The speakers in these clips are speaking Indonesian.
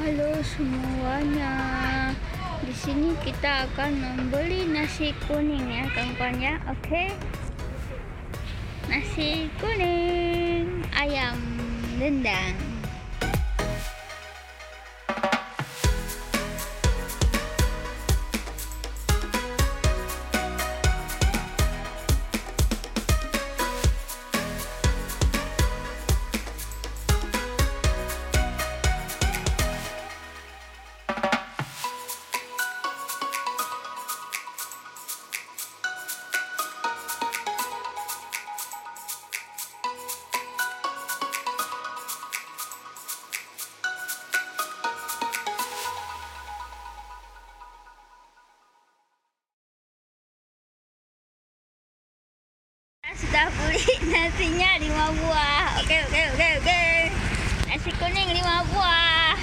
Halo semuanya. Di sini kita akan membeli nasi kuning ya, kawan-kawan ya. Oke. Nasi kuning ayam rendang. Sudah beli nasinya 5 buah. Oke. Nasi kuning 5 buah.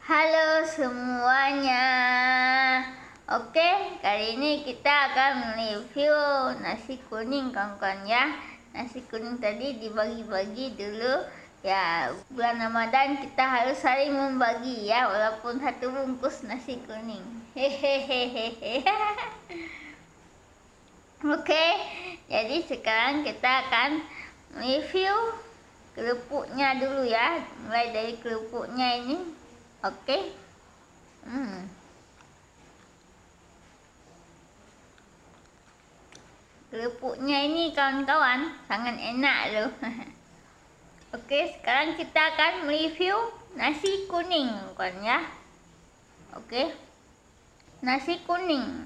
Halo semuanya. Oke, kali ini kita akan review nasi kuning kawan-kawan ya. Nasi kuning tadi dibagi-bagi dulu ya. Bulan Ramadan kita harus saling membagi ya, walaupun satu bungkus nasi kuning. Hehehe. Oke, jadi sekarang kita akan review kerupuknya dulu ya. Mulai dari kerupuknya ini. Oke. Kerupuknya ini kawan-kawan sangat enak loh. Oke, sekarang kita akan mereview nasi kuning kawan ya. Oke. Nasi kuning.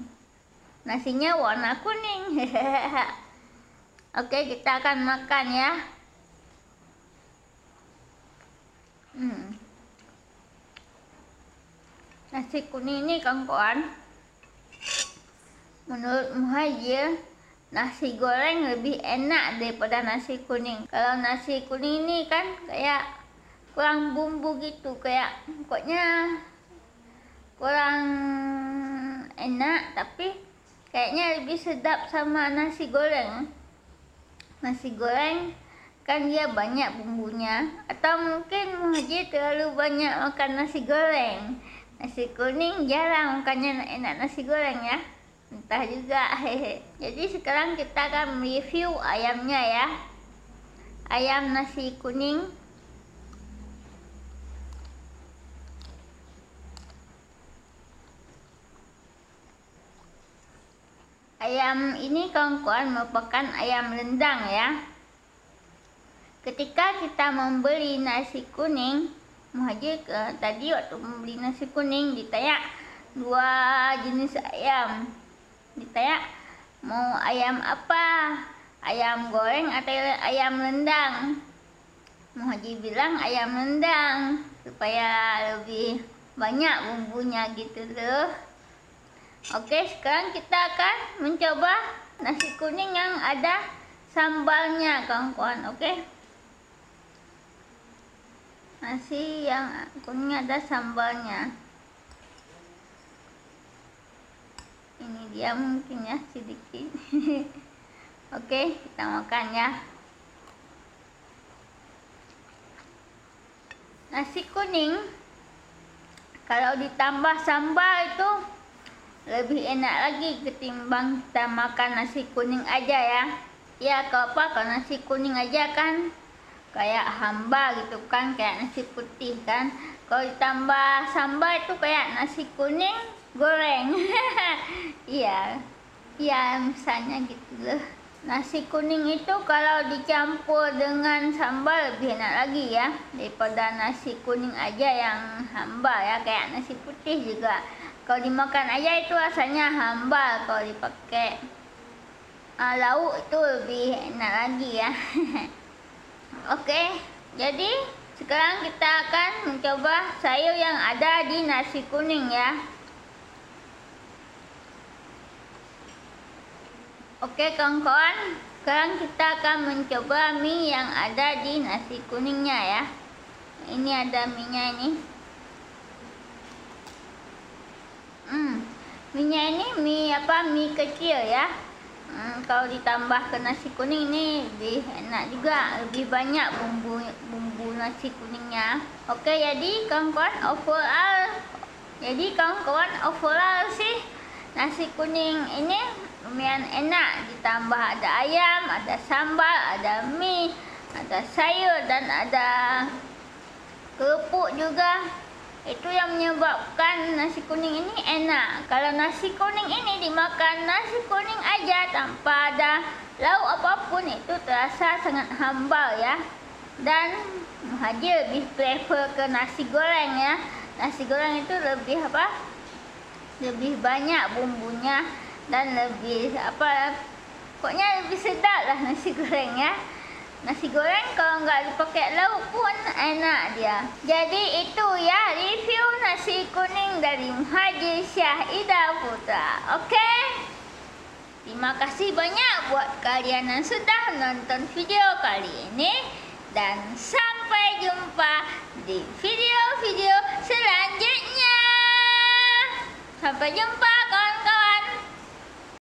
Nasinya warna kuning. Oke, kita akan makan ya. Nasi kuning ini kawan-kawan, menurut Muhajir, nasi goreng lebih enak daripada nasi kuning. Kalau nasi kuning ini kan kayak kurang bumbu gitu, kayak pokoknya kurang enak, tapi kayaknya lebih sedap sama nasi goreng. Nasi goreng kan dia banyak bumbunya, atau mungkin Muhajir terlalu banyak makan nasi goreng. Nasi kuning jarang makannya enak nasi goreng ya. Entah juga. Jadi sekarang kita akan review ayamnya ya. Ayam nasi kuning. Ayam ini kawan-kawan merupakan ayam rendang ya. Ketika kita membeli nasi kuning, Muhajir tadi waktu membeli nasi kuning ditanya 2 jenis ayam. Ditanya mau ayam apa, ayam goreng atau ayam rendang. Muhajir bilang ayam rendang supaya lebih banyak bumbunya gitu loh. Oke, sekarang kita akan mencoba nasi kuning yang ada sambalnya kawan-kawan. Oke. Nasi yang kuning ada sambalnya. Ini dia mungkin ya sedikit. Oke, kita makan ya. Nasi kuning kalau ditambah sambal itu lebih enak lagi ketimbang kita makan nasi kuning aja ya. Ya, kalau nasi kuning aja kan kayak hamba gitu kan, kayak nasi putih kan. Kalau ditambah sambal itu kayak nasi kuning goreng. Iya, misalnya gitu loh. Nasi kuning itu kalau dicampur dengan sambal lebih enak lagi ya, daripada nasi kuning aja yang hambar ya, kayak nasi putih juga. Kalau dimakan aja itu rasanya hambar, kalau dipakai lauk itu lebih enak lagi ya. Oke, jadi sekarang kita akan mencoba sayur yang ada di nasi kuning ya. Oke kawan-kawan, sekarang kita akan mencoba mie yang ada di nasi kuningnya ya. Ini ada mie-nya ini. Mie-nya ini mie kecil ya. Kalau ditambah ke nasi kuning ini lebih enak juga, lebih banyak bumbu nasi kuningnya. Oke, jadi kawan-kawan overall sih nasi kuning ini lumayan enak, ditambah ada ayam, ada sambal, ada mie, ada sayur, dan ada kerupuk juga. Itu yang menyebabkan nasi kuning ini enak. Kalau nasi kuning ini dimakan nasi kuning aja tanpa ada lauk apapun, itu terasa sangat hambar ya. Dan Muhajir lebih prefer ke nasi goreng ya. Nasi goreng itu lebih lebih banyak bumbunya dan lebih pokoknya lebih sedap lah nasi goreng ya. Nasi goreng kalau nggak dipakai lauk pun enak dia. Jadi itu ya review nasi kuning dari Muhajir Syahida Putra. Oke, terima kasih banyak buat kalian yang sudah nonton video kali ini, dan sampai jumpa di video-video selanjutnya. Sampai jumpa.